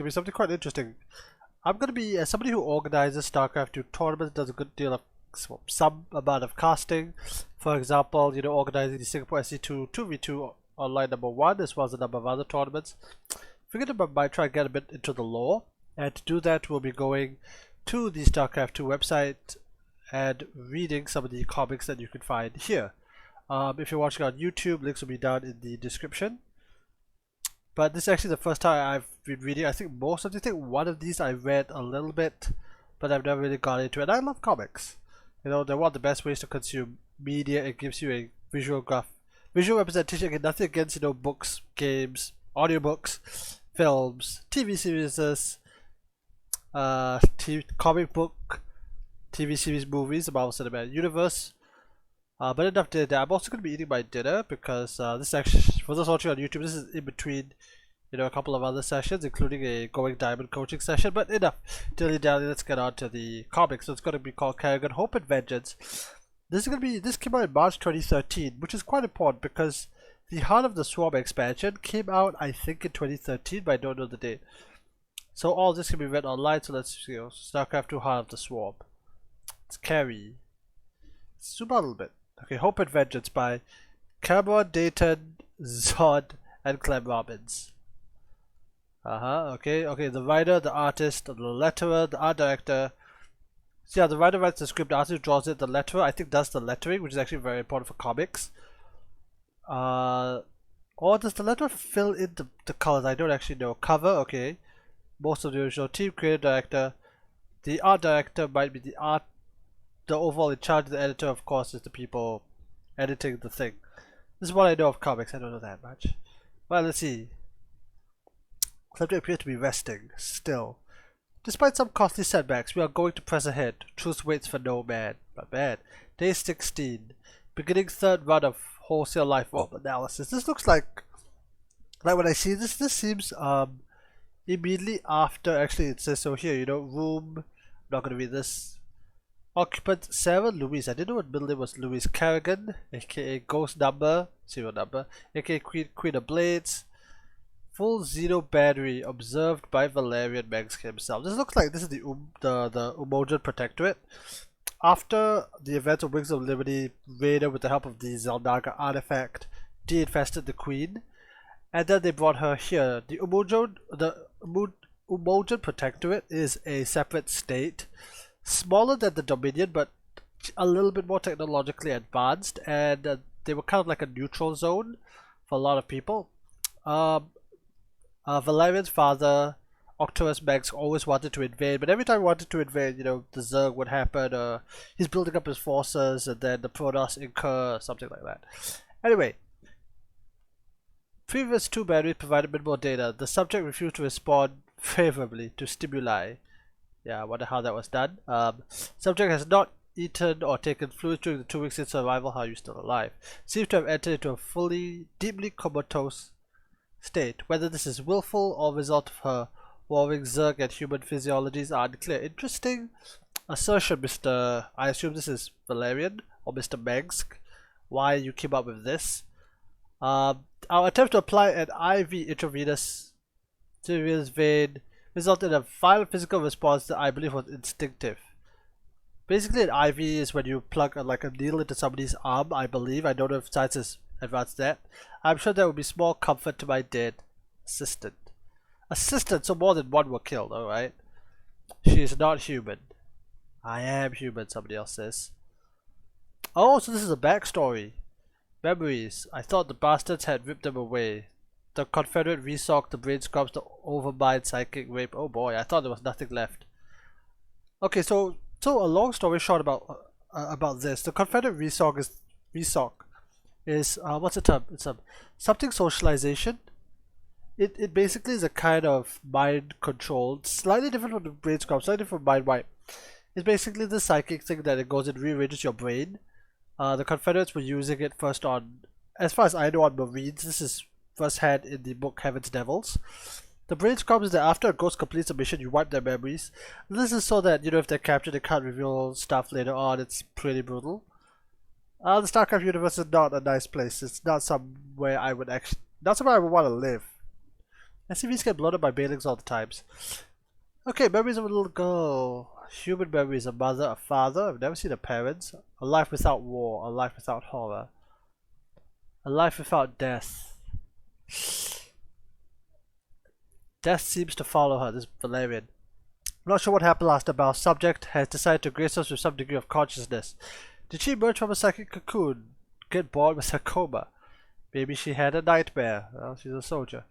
be something quite interesting. I'm going to be somebody who organizes Starcraft 2 tournaments, does a good deal of some amount of casting. For example, organizing the Singapore SC2 2v2 online #1 as well as a number of other tournaments. Figured I might try and get a bit into the lore, and to do that we'll be going to the Starcraft 2 website and reading some of the comics that you can find here. If you're watching on YouTube, links will be down in the description. But this is actually the first time I've been reading. I think most of these, one of these I read a little bit, but I've never really got into it. And I love comics. They're one of the best ways to consume media. It gives you a visual representation. Again, nothing against books, games, audiobooks, films, TV series, comic book, TV series, movies, the Marvel Cinematic Universe. But enough did that. I'm also going to be eating my dinner because this is actually, for those watching on YouTube, this is in between a couple of other sessions, including a Going Diamond coaching session. But enough dilly-dally, let's get on to the comics. So it's going to be called Kerrigan, Hope and Vengeance. This came out in March 2013, which is quite important because the Heart of the Swarm expansion came out, I think, in 2013, but I don't know the date. So all this can be read online. So let's Starcraft 2 Heart of the Swarm. It's Kerry. Zoom out a little bit. Okay, Hope and Vengeance by Cameron, Dayton, Zod, and Clem Robbins. Okay, the writer, the artist, the letterer, the art director. So yeah, the writer writes the script, the artist draws it, the letterer I think does the lettering, which is actually very important for comics. Or does the letterer fill in the colors? I don't actually know. Cover, okay. Most of the original team, creative director. The art director might be the overall in charge. The editor, of course, is the people editing the thing. This is what I know of comics. I don't know that much. Well, let's see. Subject appears to be resting still. Despite some costly setbacks, we are going to press ahead. Truth waits for no man. Not bad. Day 16. Beginning third run of wholesale life form analysis. This looks like when I see this seems immediately after. Actually, it says so here. Room. I'm not gonna read this. Occupant Sarah Louise. I didn't know what middle name was. Louise Kerrigan, aka Ghost Number, serial number, aka Queen of Blades. Full Xeno battery observed by Valerian Megsk himself. This looks like this is the Umojan Protectorate. After the events of Wings of Liberty, Vader, with the help of the Zelnaga artifact, de-infested the Queen, and then they brought her here. The Umojan Protectorate is a separate state, smaller than the Dominion, but a little bit more technologically advanced, and they were kind of like a neutral zone for a lot of people. Valerian's father, Octorus Megsk, always wanted to invade, but every time he wanted to invade, the Zerg would happen, he's building up his forces, and then the Protoss incur, something like that. Anyway, previous two batteries provided minimal data. The subject refused to respond favorably to stimuli. Yeah, I wonder how that was done. Subject has not eaten or taken fluids during the 2 weeks since survival. How are you still alive? Seems to have entered into a deeply comatose state. Whether this is willful or result of her warring Zerg and human physiologies are unclear. Interesting assertion, Mr. I assume this is Valerian or Mr. Megsk. Why you came up with this? Our attempt to apply an IV intravenous vein resulted in a violent physical response that I believe was instinctive. Basically, an IV is when you plug a needle into somebody's arm, I believe. I don't know if science has advanced that. I'm sure there will be small comfort to my dead assistant. So more than one were killed, alright? She is not human. I am human, somebody else says. Oh, so this is a backstory. Memories. I thought the bastards had ripped them away. The Confederate resocked the brain scrubs to overmind psychic rape. Oh boy, I thought there was nothing left. Okay, so a long story short about this. The Confederate resock is what's the term? It's something socialization. It basically is a kind of mind control, slightly different from the brain scrub, slightly different from mind wipe. It's basically the psychic thing that it goes and rearranges your brain. The Confederates were using it first on, as far as I know, on Marines. This is first hand in the book Heaven's Devils. The brain scrub is that after a ghost completes a mission, you wipe their memories. This is so that, if they're captured, they can't reveal stuff later on. It's pretty brutal. The Starcraft universe is not a nice place. It's not somewhere I would not somewhere I would want to live. SCVs get blown up by Bailings all the times. Okay, memories of a little girl. Human memories, a mother, a father. I've never seen her parents. A life without war, a life without horror. A life without death. Death seems to follow her, this Valerian. I'm not sure what happened last time, but our subject has decided to grace us with some degree of consciousness. Did she emerge from a psychic cocoon? Get bored with her coma? Maybe she had a nightmare. Well, she's a soldier.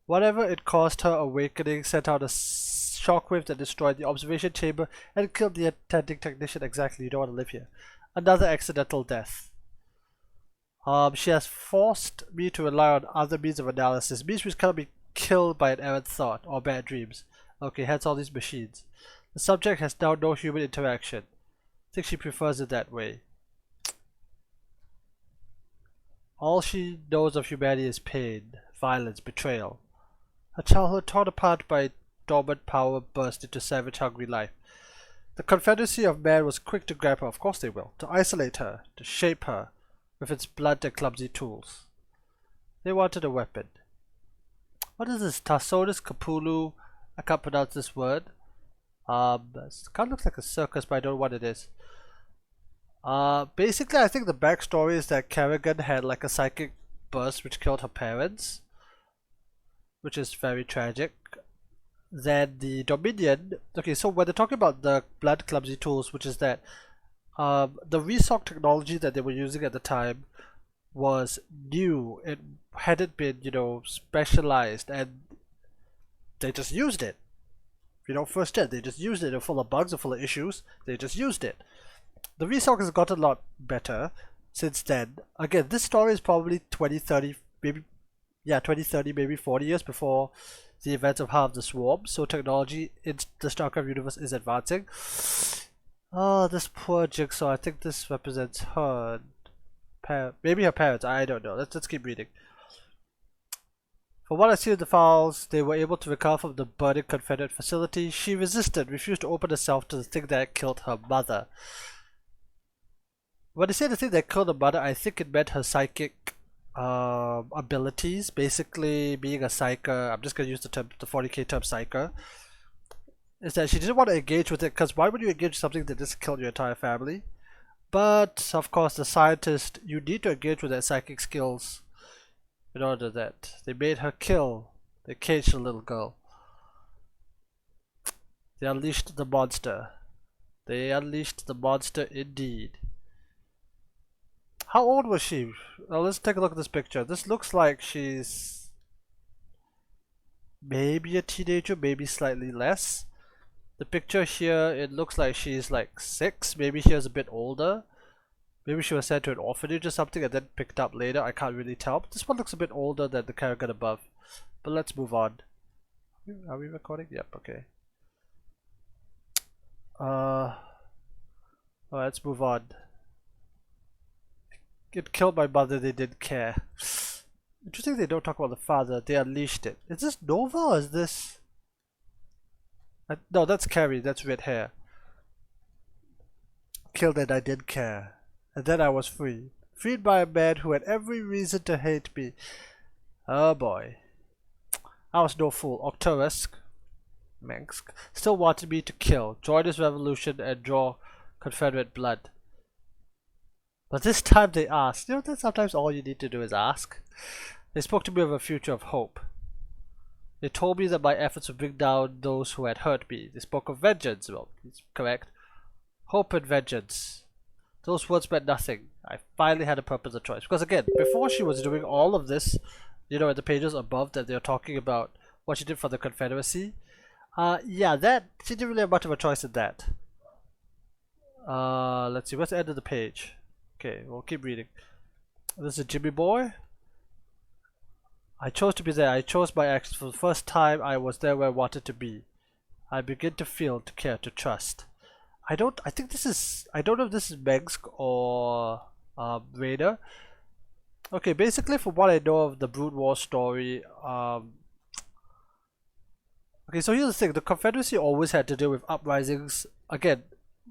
Whatever it caused, her awakening sent out a shockwave that destroyed the observation chamber and killed the attending technician. Exactly, you don't want to live here. Another accidental death. She has forced me to rely on other means of analysis, means which cannot be killed by an errant thought or bad dreams. Okay, hence all these machines. The subject has now no human interaction. I think she prefers it that way. All she knows of humanity is pain, violence, betrayal. Her childhood torn apart by dormant power burst into savage, hungry life. The Confederacy of Man was quick to grab her, of course they will, to isolate her, to shape her, with its blunt and clumsy tools. They wanted a weapon. What is this? Tarsonus Capulu? I can't pronounce this word. It kind of looks like a circus, but I don't know what it is. Basically, I think the backstory is that Kerrigan had like a psychic burst which killed her parents, which is very tragic. Then the Dominion. Okay, so when they're talking about the blunt, clumsy tools, which is that the resock technology that they were using at the time was new. It hadn't been, you know, specialized, and they just used it. You know, first gen, they just used it. They're full of bugs, they're full of issues. They just used it. The resock has gotten a lot better since then. Again, this story is probably 20, 30, maybe, yeah, 20, 30, maybe 40 years before the events of Heart of the Swarm. So technology in the Starcraft universe is advancing. Oh, this poor Jigsaw. I think this represents her. Maybe her parents. I don't know. Let's keep reading. From what I see in the files, they were able to recover from the burning Confederate facility. She resisted, refused to open herself to the thing that killed her mother. When they say the thing that killed her mother, I think it meant her psychic abilities. Basically, being a psyker. I'm just going to use the term, the 40k term psyker. Is that she didn't want to engage with it, because why would you engage with something that just killed your entire family? But, of course, the scientist, you need to engage with their psychic skills in order that they made her kill. They caged the little girl. They unleashed the monster. They unleashed the monster indeed. How old was she? Well, let's take a look at this picture. This looks like she's maybe a teenager, maybe slightly less. The picture here, it looks like she's like 6, maybe she was a bit older. Maybe she was sent to an orphanage or something and then picked up later. I can't really tell. But this one looks a bit older than the Kerrigan above. But let's move on. Are we recording? Yep, okay. Alright, let's move on. It killed my mother, they didn't care. Interesting they don't talk about the father, they unleashed it. Is this Nova or is this... no, that's Carrie, that's red hair. Killed and I didn't care. And then I was free. Freed by a man who had every reason to hate me. Oh boy. I was no fool. Octorusk, Mensk, still wanted me to kill, join his revolution and draw Confederate blood. But this time they asked. You know that sometimes all you need to do is ask? They spoke to me of a future of hope. They told me that my efforts would bring down those who had hurt me. They spoke of vengeance. Well, it's correct. Hope and vengeance. Those words meant nothing. I finally had a purpose of choice. Because again, before she was doing all of this, you know, in the pages above that they're talking about what she did for the Confederacy. Yeah, that, she didn't really have much of a choice in that. Let's see, what's the end of the page? Okay, we'll keep reading. This is Jimmy Boy. I chose to be there. I chose my actions. For the first time, I was there where I wanted to be. I begin to feel, to care, to trust. I don't know if this is Megsk or Raider. Okay, basically from what I know of the Brood War story, okay, so here's the thing, the Confederacy always had to deal with uprisings. Again,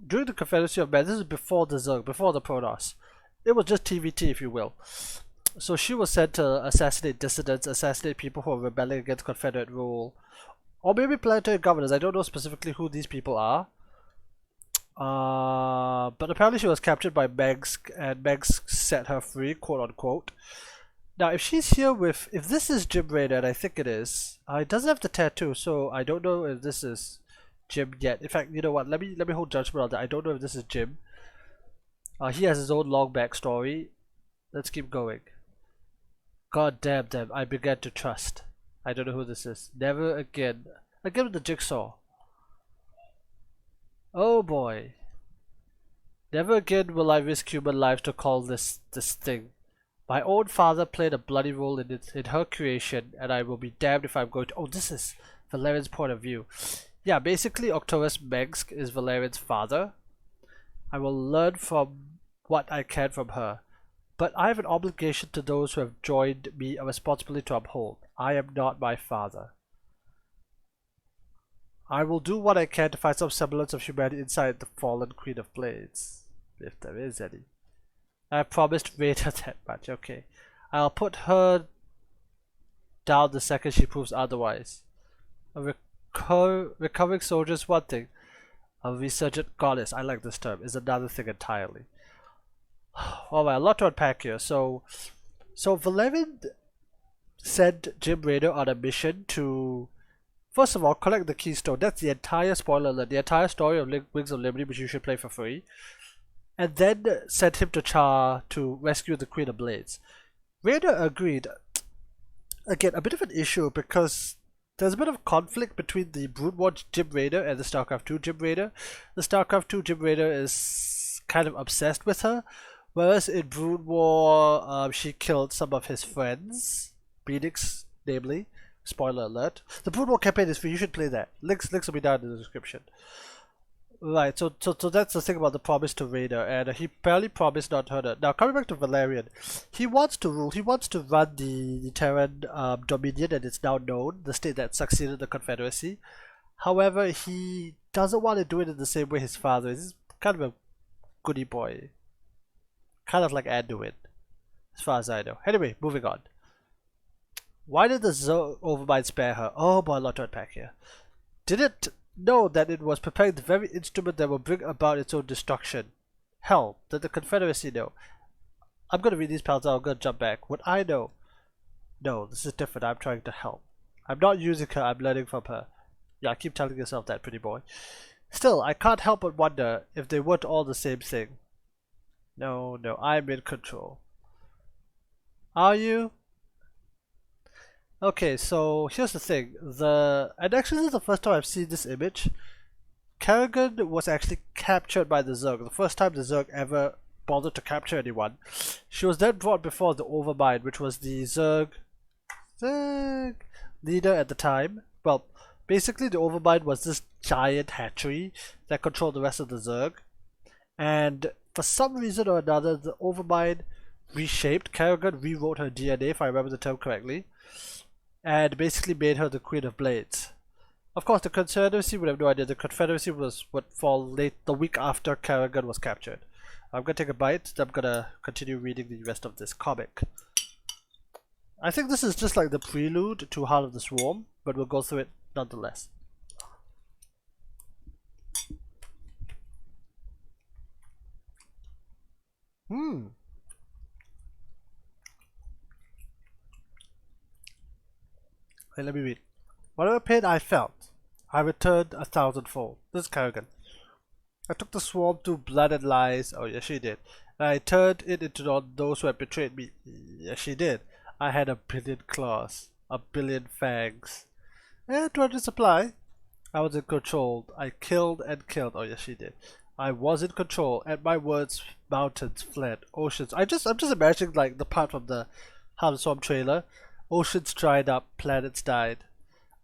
during the Confederacy of Man, this is before the Zerg, before the Protoss. It was just TVT, if you will. So she was sent to assassinate dissidents, assassinate people who are rebelling against Confederate rule, or maybe planetary governors. I don't know specifically who these people are. But apparently she was captured by Megsk, and Megsk set her free, quote unquote. Now, if she's here with, if this is Jim Raynor, and I think it is, it doesn't have the tattoo, so I don't know if this is Jim yet. In fact, you know what? Let me hold judgment on that. I don't know if this is Jim. He has his own long backstory. Let's keep going. God damn them! I began to trust. I don't know who this is. Never again. Again with the jigsaw. Oh boy. Never again will I risk human life to call this thing. My own father played a bloody role in her creation, and I will be damned if I'm going to. Oh, this is Valerian's point of view. Yeah, basically, Octorius Megsk is Valerian's father. I will learn from what I can from her, but I have an obligation to those who have joined me, a responsibility to uphold. I am not my father. I will do what I can to find some semblance of humanity inside the fallen Queen of Blades, if there is any. I promised Rita that much. Okay, I'll put her down the second she proves otherwise. A recovering soldier is one thing. A resurgent goddess, I like this term, is another thing entirely. Alright, a lot to unpack here. So Valerian sent Jim Raynor on a mission to, first of all, collect the keystone. That's the entire, spoiler alert, the entire story of Wings of Liberty, which you should play for free. And then sent him to Char to rescue the Queen of Blades. Raynor agreed. Again, a bit of an issue because there's a bit of conflict between the Brood War Jim Raynor and the Starcraft 2 Jim Raynor. The Starcraft 2 Jim Raynor is kind of obsessed with her, whereas in Brood War, she killed some of his friends, Phoenix, namely. Spoiler alert. The Brood War campaign is free. You should play that. Links will be down in the description. Right, so that's the thing about the promise to Raynor, and he apparently promised not to hurt her. Now, coming back to Valerian, he wants to rule, he wants to run the Terran Dominion, and it's now known, the state that succeeded the Confederacy. However, he doesn't want to do it in the same way his father is. He's kind of a goody boy. Kind of like Anduin, as far as I know. Anyway, moving on. Why did the Overmind spare her? Oh boy, a lot to unpack here. Did it know that it was preparing the very instrument that will bring about its own destruction? Hell, did the Confederacy know? I'm going to read these panels out, I'm going to jump back. Would I know? No, this is different. I'm trying to help. I'm not using her, I'm learning from her. Yeah, keep telling yourself that, pretty boy. Still, I can't help but wonder if they weren't all the same thing. No, I'm in control. Are you? Okay, so here's the thing. And actually this is the first time I've seen this image. Kerrigan was actually captured by the Zerg. The first time the Zerg ever bothered to capture anyone. She was then brought before the Overmind, which was the Zerg leader at the time. Well, basically the Overmind was this giant hatchery that controlled the rest of the Zerg. And for some reason or another, the Overmind reshaped. Kerrigan rewrote her DNA, if I remember the term correctly, and basically made her the Queen of Blades. Of course, the Confederacy would have no idea. The Confederacy would fall late the week after Kerrigan was captured. I'm gonna take a bite, then I'm gonna continue reading the rest of this comic. I think this is just like the prelude to Heart of the Swarm, but we'll go through it nonetheless. Okay, let me read. Whatever pain I felt, I returned 1,000-fold. This is Kerrigan. I took the swarm through blood and lies. Oh, yes, she did. And I turned it into those who had betrayed me. Yes, she did. I had 1,000,000,000 claws, 1,000,000,000 fangs, and 200 supply. I was in control. I killed and killed. Oh, yes, she did. I was in control. At my words, mountains fled, oceans. I'm just imagining like the part from the Heart of the Swarm trailer. Oceans dried up, planets died.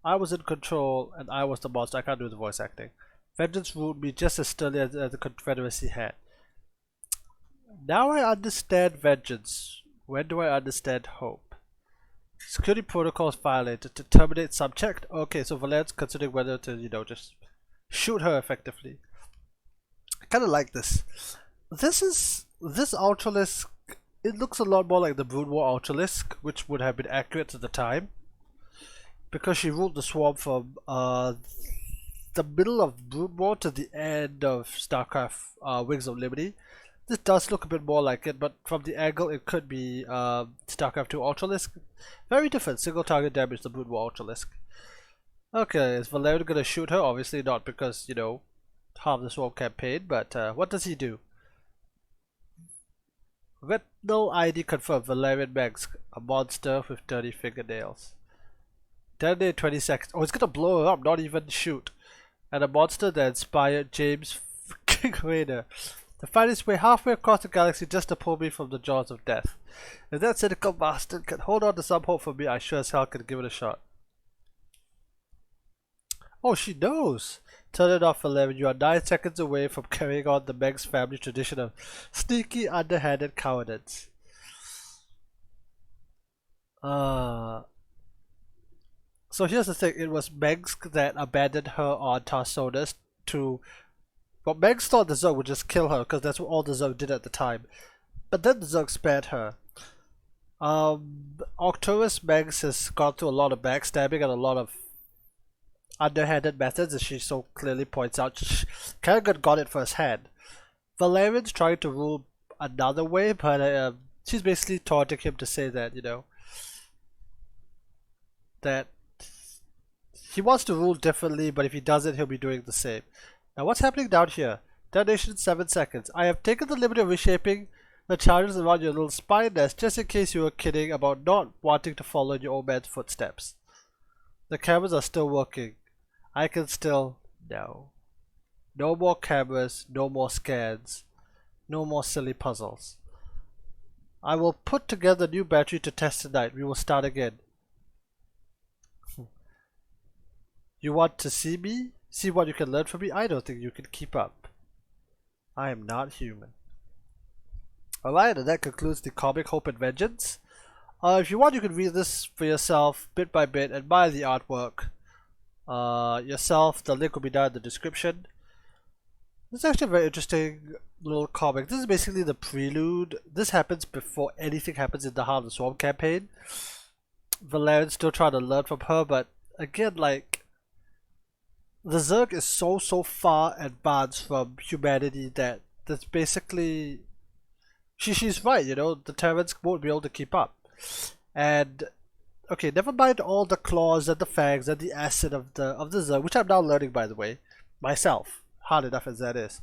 I was in control, and I was the monster. I can't do the voice acting. Vengeance ruled me just as sternly as the Confederacy had. Now I understand vengeance. When do I understand hope? Security protocols violated. To terminate subject? Okay, so Valerian's considering whether to, just shoot her effectively. I kind of like this. This Ultralisk it looks a lot more like the Brood War Ultralisk, which would have been accurate at the time, because she ruled the swarm from the middle of Brood War to the end of Starcraft Wings of Liberty. This does look a bit more like it, but from the angle it could be Starcraft 2 Ultralisk. Very different, single target damage, the Brood War Ultralisk. Okay, is Valerian gonna shoot her? Obviously not, because, you know, half the swarm campaign, but what does he do? Retinal ID confirmed, Valerian Megs, a monster with dirty fingernails. Detonate 20 seconds. Oh, it's gonna blow her up, not even shoot. And a monster that inspired James King Raider to find his way halfway across the galaxy just to pull me from the jaws of death. If that cynical bastard can hold on to some hope for me, I sure as hell can give it a shot. Oh, she knows! Turn it off, 11. You are 9 seconds away from carrying on the Meg's family tradition of sneaky, underhanded cowardice. So here's the thing, it was Megs that abandoned her on Tarsonis to... Well, Megs thought the Zerg would just kill her, because that's what all the Zerg did at the time. But then the Zerg spared her. Arcturus Megs has gone through a lot of backstabbing and a lot of underhanded methods, as she so clearly points out. Kerrigan got it firsthand. Valerian's trying to rule another way, but she's basically taunting him to say that, you know, that he wants to rule differently, but if he doesn't, he'll be doing the same. Now, what's happening down here? Detonation in 7 seconds. I have taken the liberty of reshaping the charges around your little spine nest, just in case you were kidding about not wanting to follow in your old man's footsteps. The cameras are still working. I can still... No. No more cameras, no more scans, no more silly puzzles. I will put together a new battery to test tonight. We will start again. You want to see me? See what you can learn from me? I don't think you can keep up. I am not human. Alright, and that concludes the comic Hope and Vengeance. If you want, you can read this for yourself, bit by bit, admire the artwork yourself. The link will be down in the description. This is actually a very interesting little comic. This is basically the prelude. This happens before anything happens in the Heart of the Swarm campaign. Valerian's still trying to learn from her, but again, like, the Zerg is so far advanced from humanity that that's basically... She's right, you know, the Terrans won't be able to keep up. And okay, never mind all the claws and the fangs and the acid of the Zerg, which I'm now learning, by the way, myself, hard enough as that is.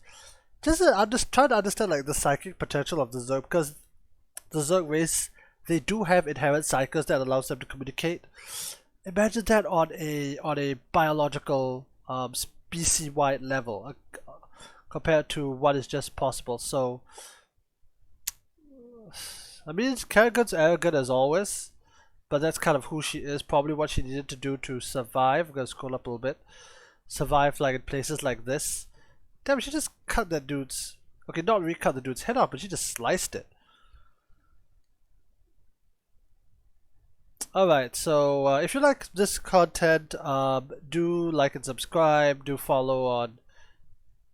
I'm just trying to understand, like, the psychic potential of the Zerg, because the Zerg race, they do have inherent psychers that allows them to communicate. Imagine that on a biological species-wide level, compared to what is just possible. So I mean, Kerrigan's arrogant as always, but that's kind of who she is, probably what she needed to do to survive. I'm gonna scroll up a little bit. Survive, like, in places like this. Damn, she just cut that dude's... Okay, not recut the dude's head off, but she just sliced it. Alright, so if you like this content, do like and subscribe, do follow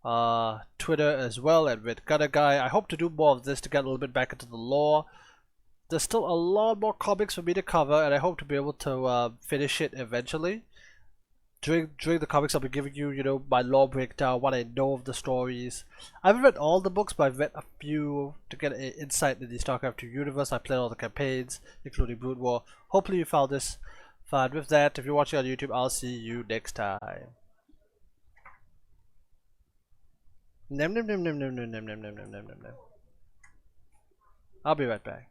on Twitter as well at Redgunnerguy. I hope to do more of this to get a little bit back into the lore. There's still a lot more comics for me to cover, and I hope to be able to finish it eventually. During the comics, I'll be giving you, you know, my lore breakdown, what I know of the stories. I haven't read all the books, but I've read a few to get an insight in the Starcraft 2 universe. I played all the campaigns, including Brood War. Hopefully you found this fun. With that, if you're watching on YouTube, I'll see you next time. Nem nem nem nem nem nem nem nem nem nem nem nem. I'll be right back.